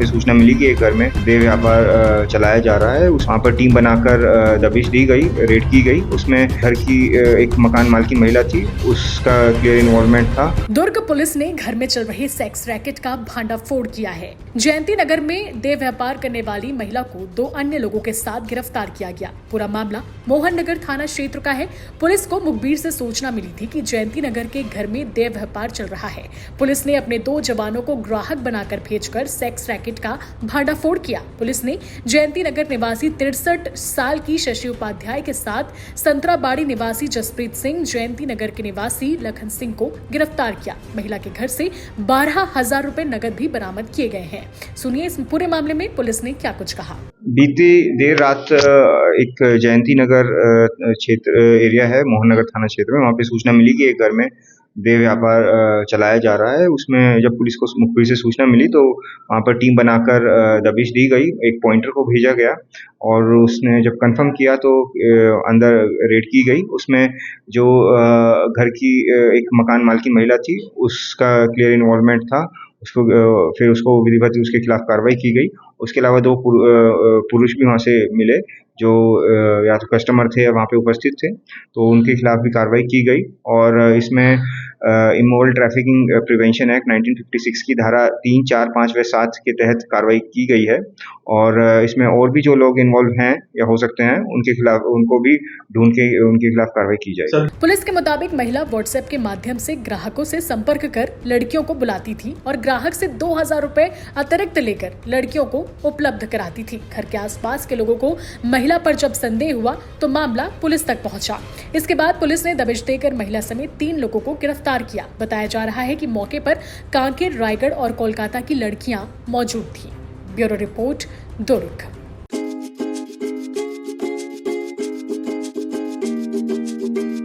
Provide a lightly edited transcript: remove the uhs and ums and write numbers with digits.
पे सूचना मिली कि एक घर में देह व्यापार चलाया जा रहा है। वहाँ पर टीम बनाकर दबिश दी गई, रेड की गई। उसमें घर की एक मकान मालकिन महिला थी, उसका क्लियर इन्वॉल्वमेंट था। दुर्ग पुलिस ने घर में चल रहे सेक्स रैकेट का भांडाफोड़ किया है। जयंती नगर में देह व्यापार करने वाली महिला को 2 अन्य लोगों के साथ गिरफ्तार किया गया। पूरा मामला मोहन नगर थाना क्षेत्र का है। पुलिस को मुखबिर से सूचना मिली थी कि जयंती नगर के घर में देह व्यापार चल रहा है। पुलिस ने अपने 2 जवानों को ग्राहक बनाकर भेजकर सेक्स रैकेट का भांडाफोड़ किया। पुलिस ने जयंती नगर निवासी 63 साल की शशि उपाध्याय के साथ संतराबाड़ी निवासी जसप्रीत सिंह, जयंती नगर के निवासी लखन सिंह को गिरफ्तार किया। महिला के घर से 12,000 रुपए नकद भी बरामद किए गए हैं। सुनिए इस पूरे मामले में पुलिस ने क्या कुछ कहा। बीती देर रात एक जयंती नगर क्षेत्र एरिया है, मोहन नगर थाना क्षेत्र में, वहाँ पे सूचना मिली कि एक घर में देह व्यापार चलाया जा रहा है। उसमें जब पुलिस को मुखबिर से सूचना मिली तो वहाँ पर टीम बनाकर दबिश दी गई, एक पॉइंटर को भेजा गया और उसने जब कंफर्म किया तो अंदर रेड की गई। उसमें जो घर की एक मकान मालकिन महिला थी, उसका क्लियर इन्वॉल्वमेंट था। उसको फिर उसको विधिवत उसके खिलाफ कार्रवाई की गई। उसके अलावा 2 पुरुष भी वहाँ से मिले जो या तो कस्टमर थे या वहाँ पे उपस्थित थे, तो उनके खिलाफ भी कार्रवाई की गई। और इसमें इमोरल ट्रैफिकिंग प्रिवेंशन एक्ट 1956 की धारा 3, 4, 5 व 7 के तहत कार्रवाई की गई है। और इसमें और भी जो लोग इन्वॉल्व हैं या हो सकते हैं, उनके खिलाफ उनको भी ढूंढ के उनके खिलाफ कार्रवाई की जाएगी। पुलिस के मुताबिक महिला व्हाट्सएप के माध्यम से ग्राहकों से संपर्क कर लड़कियों को बुलाती थी और ग्राहक से 2,000 रुपए अतिरिक्त लेकर लड़कियों को उपलब्ध कराती थी। घर के आसपास के लोगों को महिला पर जब संदेह हुआ तो मामला पुलिस तक पहुंचा। इसके बाद पुलिस ने दबिश देकर महिला समेत 3 लोगों को गिरफ्तार किया। बताया जा रहा है कि मौके पर कांकेर, रायगढ़ और कोलकाता की लड़कियां मौजूद थी। ब्यूरो रिपोर्ट, दुर्ग।